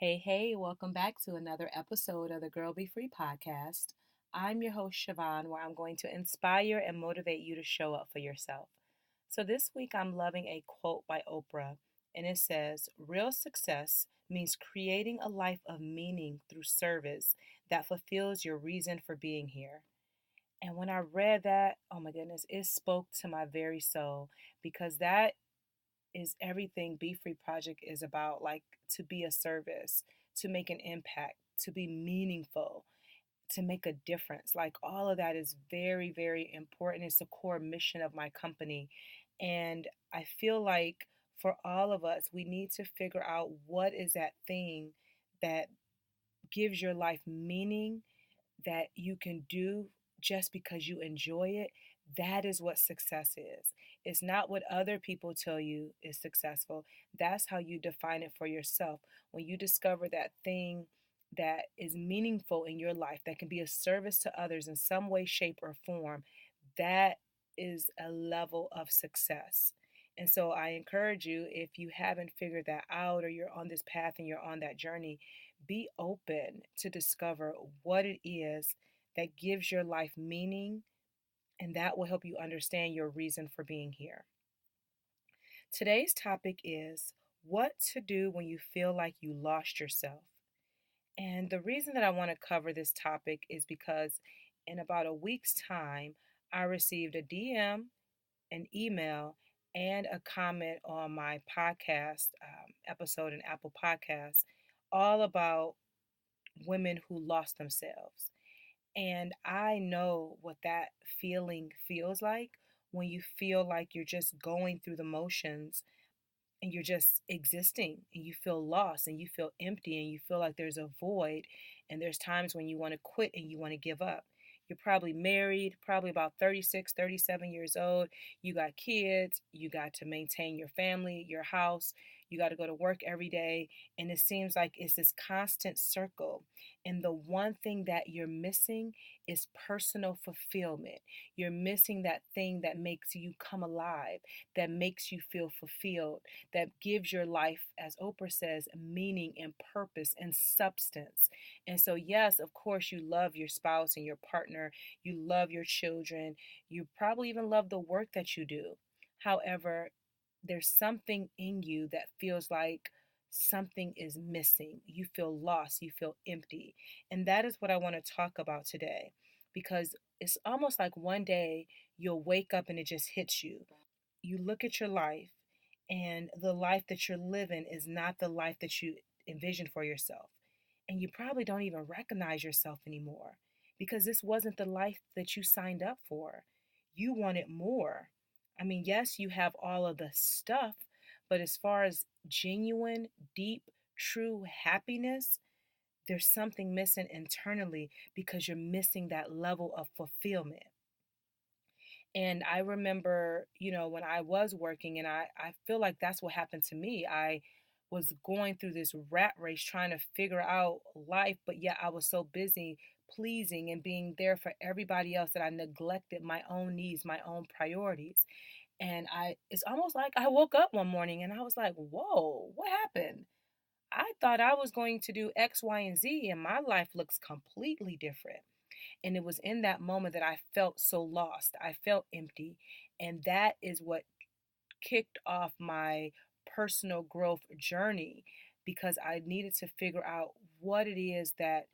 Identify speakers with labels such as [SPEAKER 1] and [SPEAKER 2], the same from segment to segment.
[SPEAKER 1] Hey, welcome back to another episode of the Girl Be Free podcast. I'm your host, Siobhan, where I'm going to inspire and motivate you to show up for yourself. So, this week I'm loving a quote by Oprah, and it says, "Real success means creating a life of meaning through service that fulfills your reason for being here." And when I read that, oh my goodness, it spoke to my very soul because that is everything Be Free Project is about, like to be a service, to make an impact, to be meaningful, to make a difference. Like all of that is very, very important. It's the core mission of my company. And I feel like for all of us, we need to figure out what is that thing that gives your life meaning that you can do just because you enjoy it. That is what success is. It's not what other people tell you is successful. That's how you define it for yourself. When you discover that thing that is meaningful in your life, that can be a service to others in some way, shape, or form, that is a level of success. And so I encourage you, if you haven't figured that out or you're on this path and you're on that journey, be open to discover what it is that gives your life meaning, and that will help you understand your reason for being here. Today's topic is what to do when you feel like you lost yourself. And the reason that I want to cover this topic is because in about a week's time, I received a DM, an email, and a comment on my podcast episode in Apple Podcasts, all about women who lost themselves. And I know what that feeling feels like when you feel like you're just going through the motions and you're just existing and you feel lost and you feel empty and you feel like there's a void. And there's times when you want to quit and you want to give up. You're probably married, probably about 36, 37 years old. You got kids, you got to maintain your family, your house, you got to go to work every day. And it seems like it's this constant circle. And the one thing that you're missing is personal fulfillment. You're missing that thing that makes you come alive, that makes you feel fulfilled, that gives your life, as Oprah says, meaning and purpose and substance. And so, yes, of course, you love your spouse and your partner, you love your children, you probably even love the work that you do. However, there's something in you that feels like something is missing. You feel lost, you feel empty. And that is what I want to talk about today because it's almost like one day you'll wake up and it just hits you. You look at your life, and the life that you're living is not the life that you envisioned for yourself. And you probably don't even recognize yourself anymore because this wasn't the life that you signed up for. You wanted more. I mean, yes, you have all of the stuff, but as far as genuine, deep, true happiness, there's something missing internally because you're missing that level of fulfillment. And I remember, when I was working, and I feel like that's what happened to me. I was going through this rat race trying to figure out life, but yet I was so busy pleasing and being there for everybody else that I neglected my own needs, my own priorities. And it's almost like I woke up one morning and I was like, whoa, what happened? I thought I was going to do X, Y, and Z, and my life looks completely different. And it was in that moment that I felt so lost. I felt empty. And that is what kicked off my personal growth journey because I needed to figure out what it is that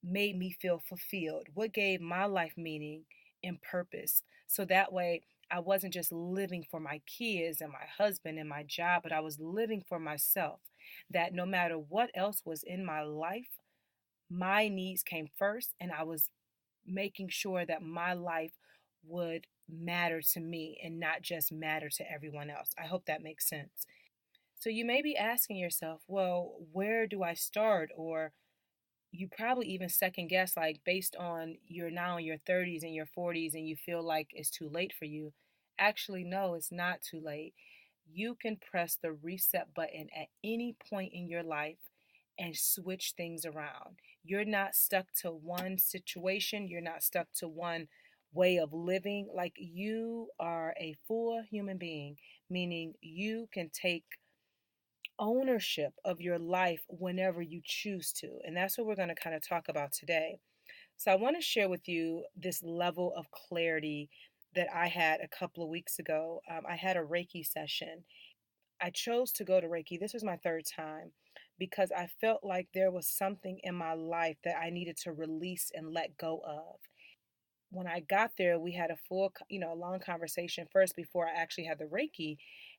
[SPEAKER 1] made me feel fulfilled, what gave my life meaning and purpose. So that way, I wasn't just living for my kids and my husband and my job, but I was living for myself. That no matter what else was in my life, my needs came first, and I was making sure that my life would matter to me and not just matter to everyone else. I hope that makes sense. So you may be asking yourself, well, where do I start? Or you probably even second guess, like based on you're now in your 30s and your 40s and you feel like it's too late for you. Actually, no, it's not too late. You can press the reset button at any point in your life and switch things around. You're not stuck to one situation, you're not stuck to one way of living. Like you are a full human being, meaning you can take ownership of your life whenever you choose to. And that's what we're going to kind of talk about today. So I want to share with you this level of clarity that I had a couple of weeks ago. I had a Reiki session. I chose to go to Reiki. This was my third time because I felt like there was something in my life that I needed to release and let go of. When I got there, we had a long conversation first before I actually had the Reiki.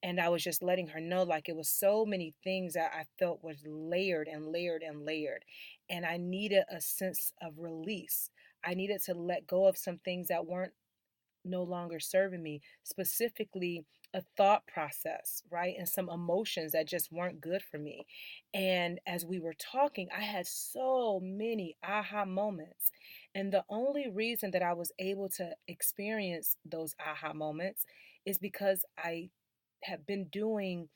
[SPEAKER 1] And I was just letting her know, like, it was so many things that I felt was layered and layered and layered. And I needed a sense of release. I needed to let go of some things that weren't no longer serving me, specifically a thought process, right? And some emotions that just weren't good for me. And as we were talking, I had so many aha moments. And the only reason that I was able to experience those aha moments is because I have been doing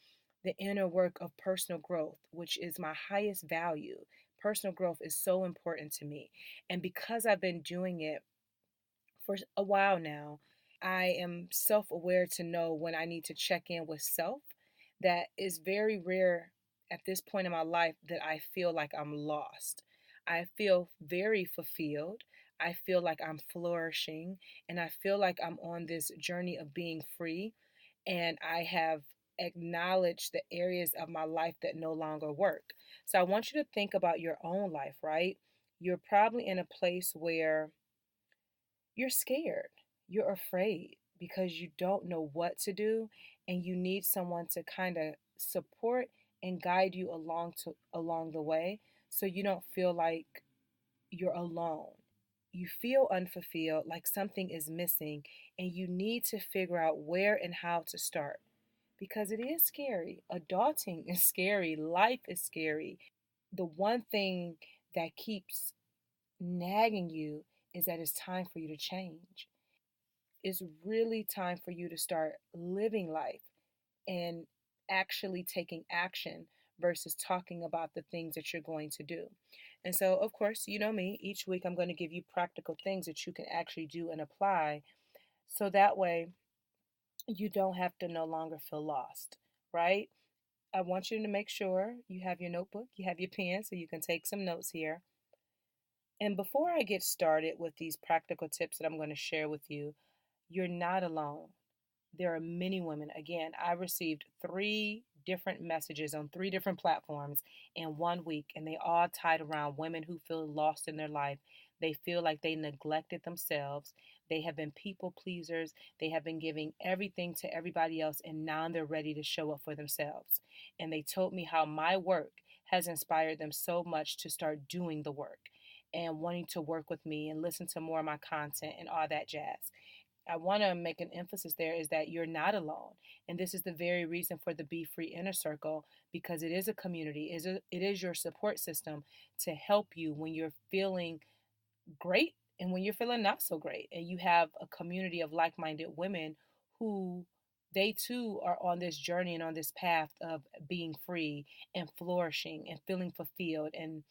[SPEAKER 1] the inner work of personal growth, which is my highest value. Personal growth is so important to me. And because I've been doing it for a while now, I am self aware to know when I need to check in with self. That is very rare at this point in my life that I feel like I'm lost. I feel very fulfilled. I feel like I'm flourishing, and I feel like I'm on this journey of being free. And I have acknowledged the areas of my life that no longer work. So I want you to think about your own life, right? You're probably in a place where you're scared. You're afraid because you don't know what to do, and you need someone to kind of support and guide you along the way so you don't feel like you're alone. You feel unfulfilled, like something is missing, and you need to figure out where and how to start because it is scary. Adulting is scary. Life is scary. The one thing that keeps nagging you is that it's time for you to change. It's really time for you to start living life and actually taking action versus talking about the things that you're going to do. And so, of course, you know me, each week I'm going to give you practical things that you can actually do and apply so that way you don't have to no longer feel lost, right? I want you to make sure you have your notebook, you have your pen so you can take some notes here. And before I get started with these practical tips that I'm going to share with you, you're not alone. There are many women. Again, I received 3 different messages on 3 different platforms in one week, and they all tied around women who feel lost in their life. They feel like they neglected themselves. They have been people pleasers. They have been giving everything to everybody else, and now they're ready to show up for themselves. And they told me how my work has inspired them so much to start doing the work and wanting to work with me and listen to more of my content and all that jazz. I want to make an emphasis there is that you're not alone. And this is the very reason for the Be Free Inner Circle because it is a community, it is your support system to help you when you're feeling great and when you're feeling not so great. And you have a community of like minded women who they too are on this journey and on this path of being free and flourishing and feeling fulfilled and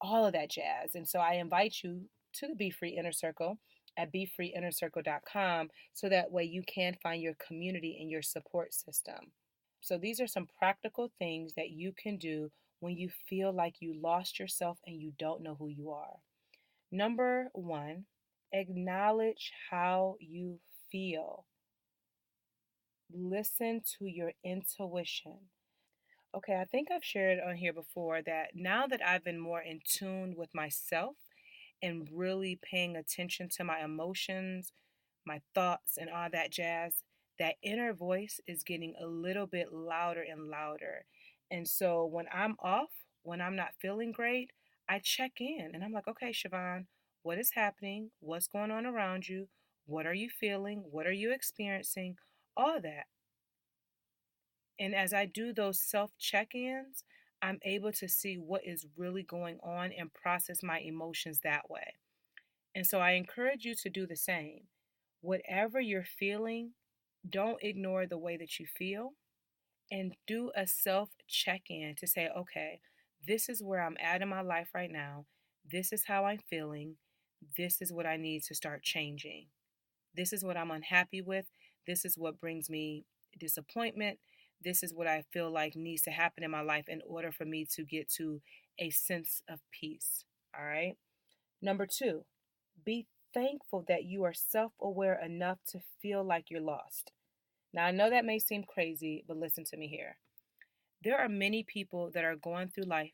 [SPEAKER 1] all of that jazz. And so I invite you to the Be Free Inner Circle at BeFreeInnerCircle.com so that way you can find your community and your support system. So these are some practical things that you can do when you feel like you lost yourself and you don't know who you are. Number 1, acknowledge how you feel. Listen to your intuition. Okay, I think I've shared on here before that now that I've been more in tune with myself and really paying attention to my emotions, my thoughts, and all that jazz, that inner voice is getting a little bit louder and louder. And so when I'm off, when I'm not feeling great, I check in and I'm like, okay, Siobhan, what is happening? What's going on around you? What are you feeling? What are you experiencing? All that. And as I do those self check ins, I'm able to see what is really going on and process my emotions that way. And so I encourage you to do the same. Whatever you're feeling, don't ignore the way that you feel and do a self check in to say, okay, this is where I'm at in my life right now. This is how I'm feeling. This is what I need to start changing. This is what I'm unhappy with. This is what brings me disappointment. This is what I feel like needs to happen in my life in order for me to get to a sense of peace. All right. Number two, be thankful that you are self aware enough to feel like you're lost. Now, I know that may seem crazy, but listen to me here. There are many people that are going through life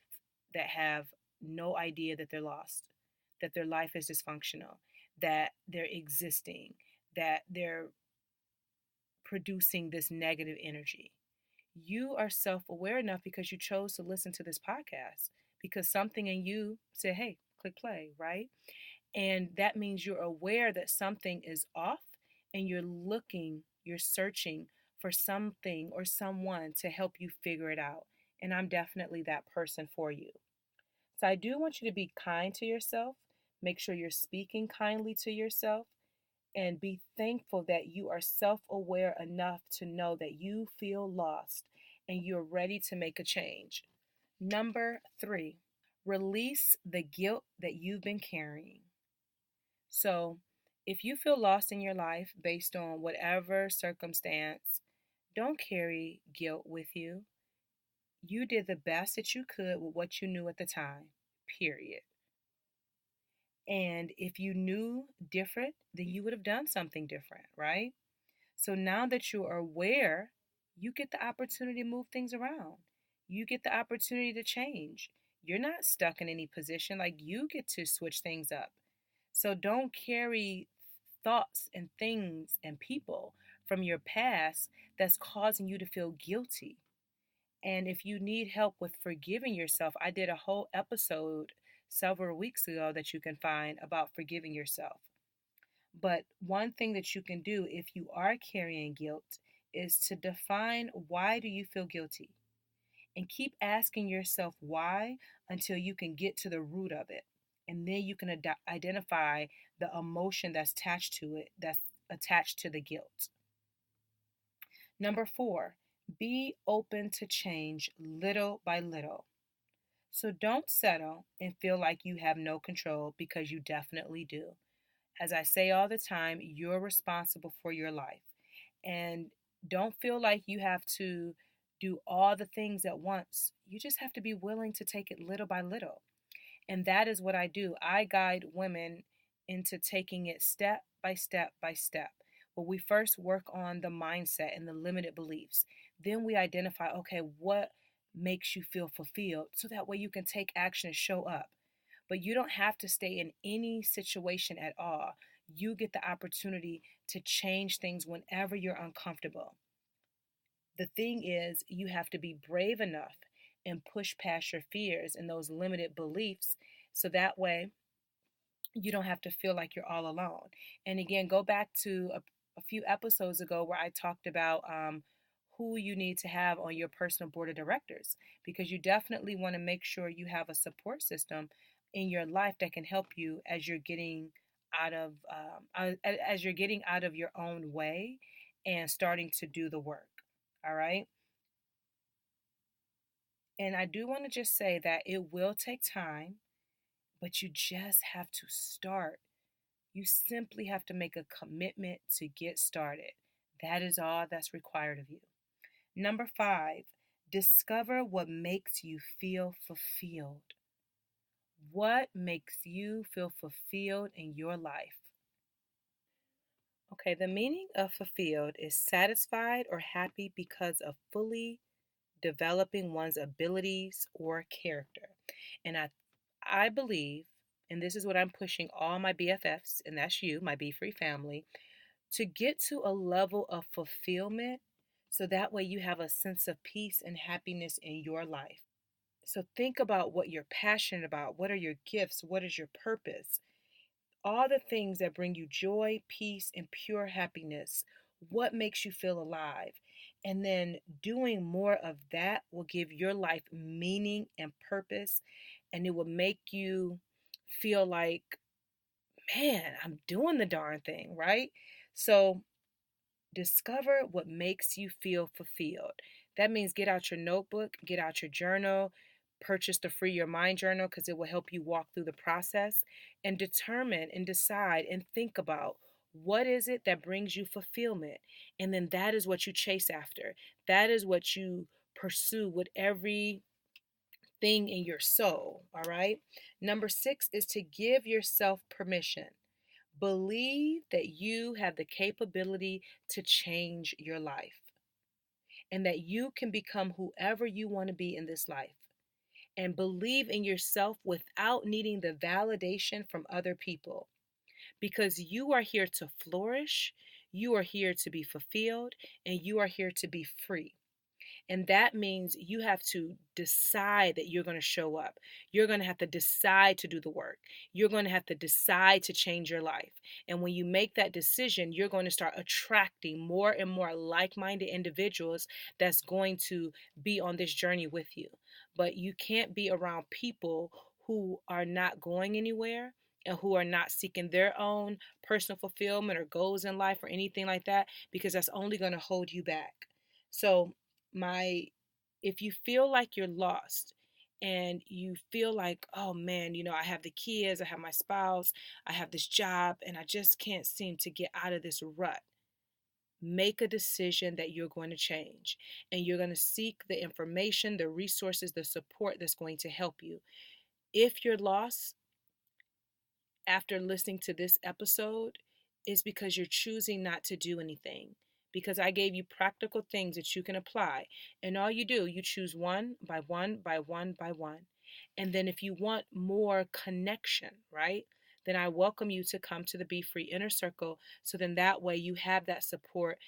[SPEAKER 1] that have no idea that they're lost, that their life is dysfunctional, that they're existing, that they're producing this negative energy. You are self aware enough because you chose to listen to this podcast, because something in you said, hey, click play, right? And that means you're aware that something is off and you're searching for something or someone to help you figure it out. And I'm definitely that person for you. So I do want you to be kind to yourself. Make sure you're speaking kindly to yourself and be thankful that you are self aware enough to know that you feel lost and you're ready to make a change. Number three, release the guilt that you've been carrying. So, if you feel lost in your life based on whatever circumstance, don't carry guilt with you. You did the best that you could with what you knew at the time, period. And if you knew different, then you would have done something different, right? So now that you are aware, you get the opportunity to move things around. You get the opportunity to change. You're not stuck in any position, like you get to switch things up. So don't carry thoughts and things and people from your past that's causing you to feel guilty. And if you need help with forgiving yourself, I did a whole episode several weeks ago that you can find about forgiving yourself. But one thing that you can do if you are carrying guilt is to define, why do you feel guilty? And keep asking yourself why until you can get to the root of it. And then you can identify the emotion that's attached to it, that's attached to the guilt. Number four, be open to change little by little. So don't settle and feel like you have no control, because you definitely do. As I say all the time, you're responsible for your life. And don't feel like you have to do all the things at once. You just have to be willing to take it little by little. And that is what I do. I guide women into taking it step by step by step. Well, we first work on the mindset and the limited beliefs. Then we identify, okay, what makes you feel fulfilled, so that way you can take action and show up. But you don't have to stay in any situation at all. You get the opportunity to change things whenever you're uncomfortable. The thing is, you have to be brave enough and push past your fears and those limited beliefs, so that way you don't have to feel like you're all alone. And again, go back to a few episodes ago where I talked about who you need to have on your personal board of directors, because you definitely want to make sure you have a support system in your life that can help you as you're getting as you're getting out of your own way and starting to do the work. All right. And I do want to just say that it will take time, but you just have to start. You simply have to make a commitment to get started. That is all that's required of you. Number five, discover what makes you feel fulfilled. What makes you feel fulfilled in your life? Okay, the meaning of fulfilled is satisfied or happy because of fully developing one's abilities or character. And I believe, and this is what I'm pushing all my BFFs, and that's you, my Be Free family, to get to a level of fulfillment, so that way you have a sense of peace and happiness in your life. So think about what you're passionate about. What are your gifts? What is your purpose? All the things that bring you joy, peace, and pure happiness. What makes you feel alive? And then doing more of that will give your life meaning and purpose, and it will make you feel like, man, I'm doing the darn thing, right? So discover what makes you feel fulfilled. That means get out your notebook, get out your journal, purchase the Free Your Mind journal, because it will help you walk through the process and determine and decide and think about, What is it that brings you fulfillment? And then that is what you chase after. That is what you pursue with every thing in your soul. All right. Number 6 is to give yourself permission. Believe that you have the capability to change your life and that you can become whoever you want to be in this life. And believe in yourself without needing the validation from other people, because you are here to flourish, you are here to be fulfilled, and you are here to be free. And that means you have to decide that you're going to show up. You're going to have to decide to do the work. You're going to have to decide to change your life. And when you make that decision, you're going to start attracting more and more like-minded individuals that's going to be on this journey with you. But you can't be around people who are not going anywhere and who are not seeking their own personal fulfillment or goals in life or anything like that, because that's only going to hold you back. So, my if you feel like you're lost and you feel like, oh man, I have the kids, I have my spouse, I have this job, and I just can't seem to get out of this rut, make a decision that you're going to change, and you're going to seek the information, the resources, the support that's going to help you. If you're lost after listening to this episode, is because you're choosing not to do anything. Because I gave you practical things that you can apply. And all you do, you choose one by one by one by one. And then if you want more connection, right? Then I welcome you to come to the Be Free Inner Circle. So then that way you have that support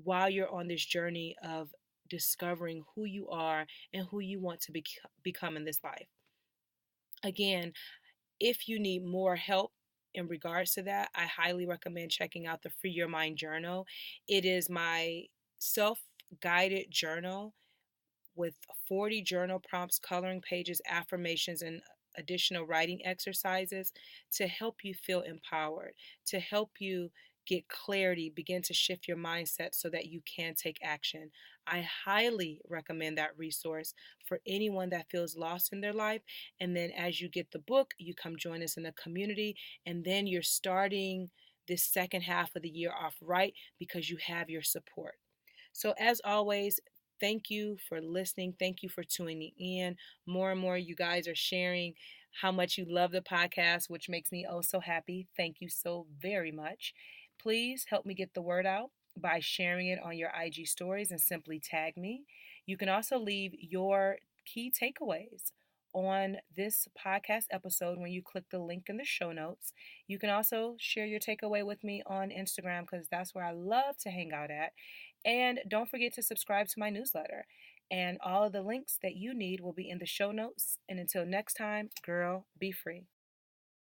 [SPEAKER 1] while you're on this journey of discovering who you are and who you want to become in this life. Again, if you need more help in regards to that, I highly recommend checking out the Free Your Mind Journal. It is my self-guided journal with 40 journal prompts, coloring pages, affirmations, and additional writing exercises to help you feel empowered, to help you get clarity, begin to shift your mindset so that you can take action. I highly recommend that resource for anyone that feels lost in their life. And then as you get the book, you come join us in the community, and then you're starting this second half of the year off right because you have your support. So, as always, thank you for listening. Thank you for tuning in. More and more, you guys are sharing how much you love the podcast, which makes me oh so happy. Thank you so very much. Please help me get the word out by sharing it on your IG stories and simply tag me. You can also leave your key takeaways on this podcast episode when you click the link in the show notes. You can also share your takeaway with me on Instagram because that's where I love to hang out at. And don't forget to subscribe to my newsletter. And all of the links that you need will be in the show notes. And until next time, girl, be free.